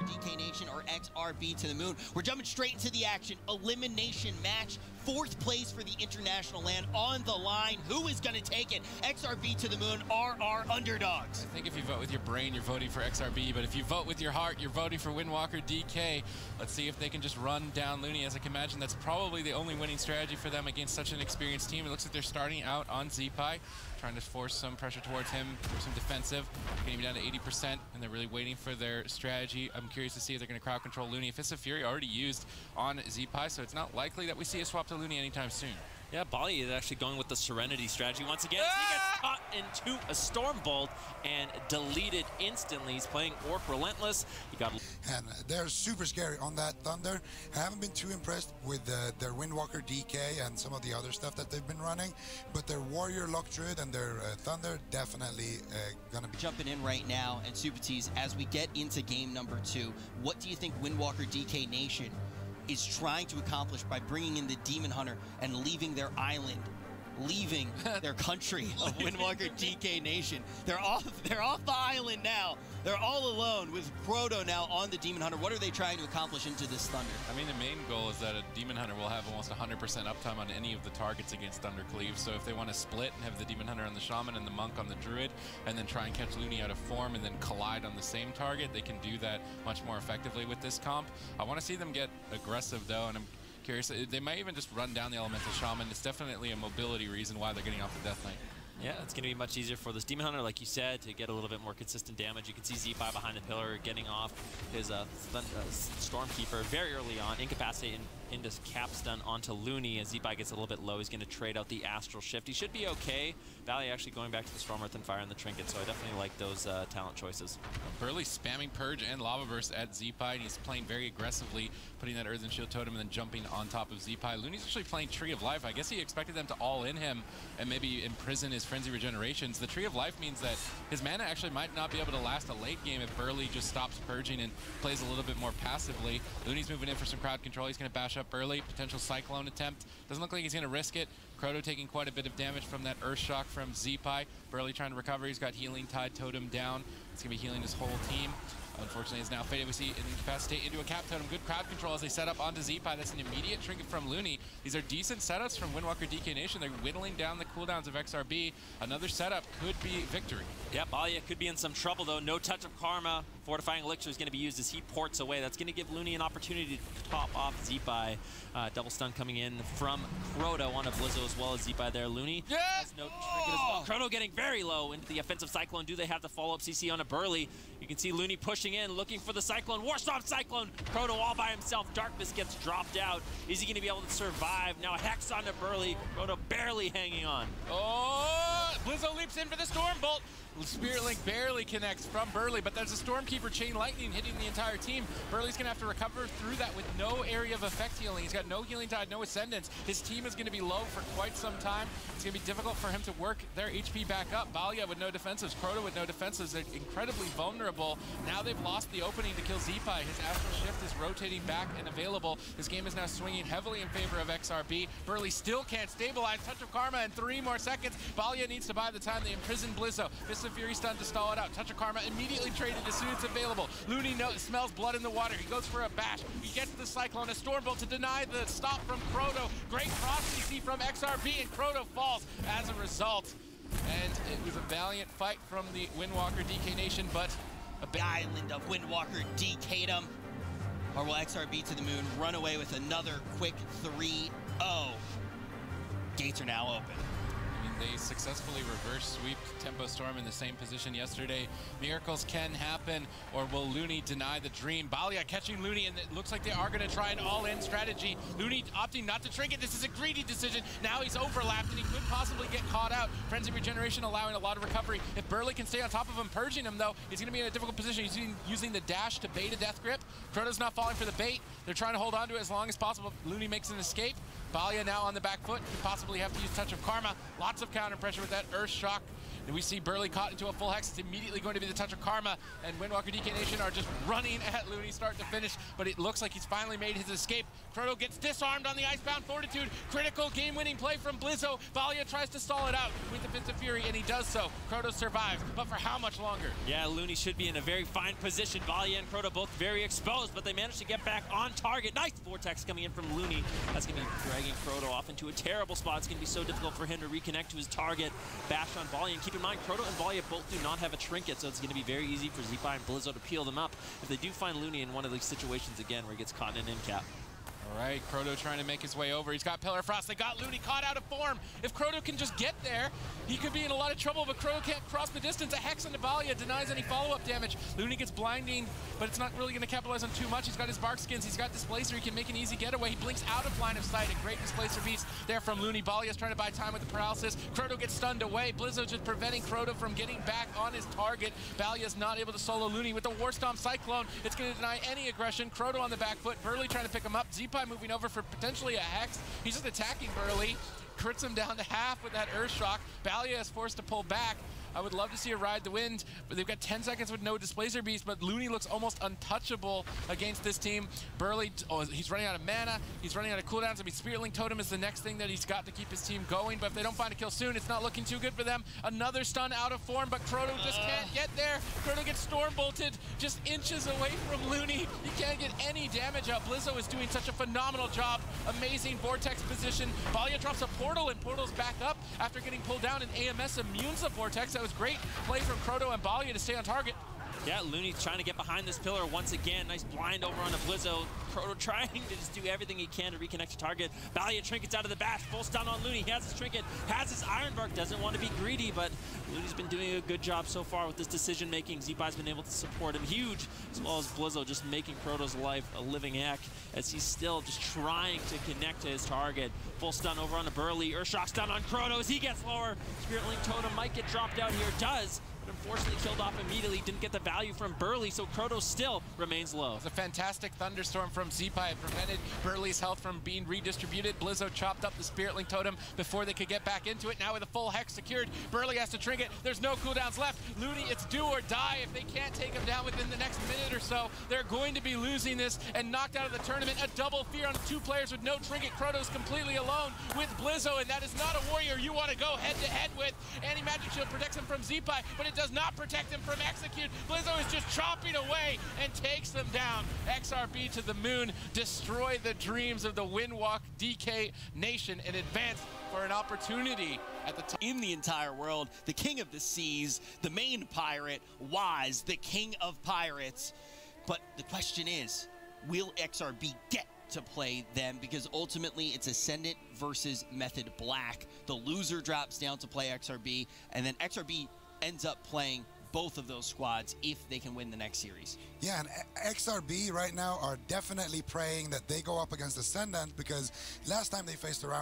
DK Nation or XRB to the moon. We're jumping straight into the action. Elimination match. 4th place for the international land on the line. Who is going to take it? XRB to the moon are our underdogs. I think if you vote with your brain, you're voting for XRB, but if you vote with your heart, you're voting for Windwalker DK. Let's see if they can just run down Looney. As I can imagine, that's probably the only winning strategy for them against such an experienced team. It looks like they're starting out on Zeepai, trying to force some pressure towards him, force him defensive, getting him down to 80%, and they're really waiting for their strategy. I'm curious to see if they're going to crowd control Looney. Fist of Fury already used on Zeepai, so it's not likely that we see a swap to Looney anytime soon. Yeah, Bali is actually going with the Serenity strategy once again. He gets caught into a Storm Bolt and deleted instantly. He's playing Orc Relentless. He got. And they're super scary on that Thunder. I haven't been too impressed with their Windwalker DK and some of the other stuff that they've been running, but their Warrior Lock Druid and their Thunder definitely gonna be jumping in right now. And Super Tees, as we get into game number 2, what do you think Windwalker DK Nation is trying to accomplish by bringing in the Demon Hunter and leaving their island, leaving their country of Windwalker DK Nation? They're off the island now. They're all alone with Proto now on the Demon Hunter. What are they trying to accomplish into this Thunder? I mean, the main goal is that a Demon Hunter will have almost 100% uptime on any of the targets against Thundercleave. So if they want to split and have the Demon Hunter on the Shaman and the Monk on the Druid, and then try and catch Looney out of form and then collide on the same target, they can do that much more effectively with this comp. I want to see them get aggressive, though, and I'm curious. They might even just run down the Elemental Shaman. It's definitely a mobility reason why they're getting off the Death Knight. Yeah, it's going to be much easier for this Demon Hunter, like you said, to get a little bit more consistent damage. You can see Zeepai behind the pillar getting off his Stormkeeper very early on, incapacitate into cap stun onto Looney. As Zeepai gets a little bit low, he's going to trade out the Astral Shift. He should be okay. Valley actually going back to the Storm Earth and Fire and the Trinket, so I definitely like those talent choices. Burley spamming Purge and Lava Burst at Zeepai, and he's playing very aggressively, putting that Earthen Shield Totem and then jumping on top of Zeepai. Looney's actually playing Tree of Life. I guess he expected them to all in him and maybe imprison his Frenzy Regenerations. The Tree of Life means that his mana actually might not be able to last a late game if Burley just stops purging and plays a little bit more passively. Looney's moving in for some crowd control. He's going to bash up Burley. Potential Cyclone attempt. Doesn't look like he's going to risk it. Croto taking quite a bit of damage from that Earth Shock from Zeepai. Burley trying to recover. He's got Healing Tide Totem down. It's going to be healing his whole team. Unfortunately, it's now faded. We see an incapacitate into a cap totem. Good crowd control as they set up onto Zeepai. That's an immediate trinket from Looney. These are decent setups from Windwalker DK Nation. They're whittling down the cooldowns of XRB. Another setup could be victory. Yeah, Balia could be in some trouble, though. No Touch of Karma. Fortifying Elixir is going to be used as he ports away. That's going to give Looney an opportunity to top off Zeepai. Double stun coming in from Croto onto Blizzo as well as Zeepai there. Looney has no trinket as well. Croto getting very low into the offensive Cyclone. Do they have the follow-up CC onto Burley? You can see Looney pushing in, looking for the Cyclone. Warstorm Cyclone. Croto all by himself. Darkness gets dropped out. Is he going to be able to survive? Now a Hex onto Burley. Croto barely hanging on. Oh, Blizzo leaps in for the Storm Bolt. Spirit Link barely connects from Burley, but there's a Stormkeeper Chain Lightning hitting the entire team. Burley's going to have to recover through that with no area of effect healing. He's got no Healing Tide, no Ascendance. His team is going to be low for quite some time. It's going to be difficult for him to work their HP back up. Balia with no defensives, Croto with no defensives. They're incredibly vulnerable. Now they've lost the opening to kill Zeepai. His Astral Shift is rotating back and available. This game is now swinging heavily in favor of XRB. Burley still can't stabilize. Touch of Karma in 3 more seconds. Balia needs to buy the time. They imprison Blizzo. Fist of Fury stun to stall it out. Touch of Karma immediately traded as soon as it's available. Looney smells blood in the water. He goes for a bash. He gets the Cyclone, a Stormbolt to deny the stop from Croto. Great cross CC from XRB, and Croto falls as a result. And it was a valiant fight from the Windwalker DK Nation, but the island of Windwalker DK'd him. Or will XRB to the moon run away with another quick 3-0? Gates are now open. They successfully reverse sweep Tempo Storm in the same position yesterday. Miracles can happen, or will Looney deny the dream? Balia catching Looney, and it looks like they are going to try an all-in strategy. Looney opting not to trinket. This is a greedy decision. Now he's overlapped, and he could possibly get caught out. Frenzy Regeneration allowing a lot of recovery. If Burley can stay on top of him, purging him, though, he's going to be in a difficult position. He's using the dash to bait a Death Grip. Croto's not falling for the bait. They're trying to hold on to it as long as possible. Looney makes an escape. Balia now on the back foot. Could possibly have to use Touch of Karma. Lots of counter pressure with that Earth Shock. And we see Burley caught into a full hex. It's immediately going to be the touch of Karma, and Windwalker DK Nation are just running at Looney start to finish, but it looks like he's finally made his escape. Croto gets disarmed on the Icebound Fortitude. Critical game-winning play from Blizzo. Valia tries to stall it out with the Fist of Fury, and he does so. Croto survives, but for how much longer? Yeah, Looney should be in a very fine position. Valia and Croto both very exposed, but they managed to get back on target. Nice Vortex coming in from Looney. That's going to be dragging Croto off into a terrible spot. It's going to be so difficult for him to reconnect to his target. Bash on Valia, and keep in mind, Croto and Valia both do not have a trinket, so it's going to be very easy for Zipa and Blizzo to peel them up if they do find Looney in one of these situations again where he gets caught in an end cap. All right, Croto trying to make his way over. He's got Pillar Frost. They got Looney caught out of form. If Croto can just get there, he could be in a lot of trouble, but Croto can't cross the distance. A Hex into Valia denies any follow-up damage. Looney gets blinding, but it's not really going to capitalize on too much. He's got his Bark Skins. He's got Displacer. He can make an easy getaway. He blinks out of line of sight. A great Displacer beast there from Looney. Valia's trying to buy time with the paralysis. Croto gets stunned away. Blizzo just preventing Croto from getting back on his target. Valia's not able to solo Looney with the War Stomp Cyclone. It's going to deny any aggression. Croto on the back foot. Burley trying to pick him up. Zipai moving over for potentially a Hex. He's just attacking Burley. Crits him down to half with that Earth Shock. Valia is forced to pull back. I would love to see a Ride the Wind, but they've got 10 seconds with no Displacer Beast, but Looney looks almost untouchable against this team. Burley, he's running out of mana, he's running out of cooldowns. I mean, Spirit Link Totem is the next thing that he's got to keep his team going, but if they don't find a kill soon, it's not looking too good for them. Another stun out of form, but Croto just can't get there. Croto gets Storm Bolted just inches away from Looney. He can't get any damage out. Blizzo is doing such a phenomenal job. Amazing Vortex position. Valia drops a Portal, and Portal's back up after getting pulled down, and AMS immunes the Vortex. That was great play from Croto and Valia to stay on target. Yeah, Looney's trying to get behind this pillar once again. Nice blind over on the Blizzo. Croto trying to just do everything he can to reconnect to target. Valia trinkets out of the bash. Full stun on Looney. He has his trinket, has his Iron Bark. Doesn't want to be greedy, but Looney's been doing a good job so far with this decision making. Zipai's been able to support him huge, as well as Blizzo just making Croto's life a living heck as he's still just trying to connect to his target. Full stun over on the Burley. Earthshock stun on Croto as he gets lower. Spirit Link Totem might get dropped out here. Does. Unfortunately killed off immediately, didn't get the value from Burley, so Croto still remains low. It's a fantastic Thunderstorm from Zipai. It prevented Burley's health from being redistributed. Blizzo chopped up the Spirit Link Totem before they could get back into it. Now with a full Hex secured, Burley has to trinket. There's no cooldowns left. Looney, it's do or die. If they can't take him down within the next minute or so, they're going to be losing this and knocked out of the tournament. A double fear on 2 players with no trinket. Croto's completely alone with Blizzo, and that is not a warrior you want to go head-to-head with. Anti-Magic Shield protects him from Zipai, but it does not protect him from Execute. Blizzo is just chopping away and takes them down. XRB to the moon, destroy the dreams of the Windwalk DK Nation and advance for an opportunity at the top. In the entire world, the king of the seas, the main pirate, Wise, the king of pirates. But the question is, will XRB get to play them? Because ultimately it's Ascendant versus Method Black. The loser drops down to play XRB, and then XRB ends up playing both of those squads if they can win the next series. Yeah, and XRB right now are definitely praying that they go up against Ascendant, because last time they faced around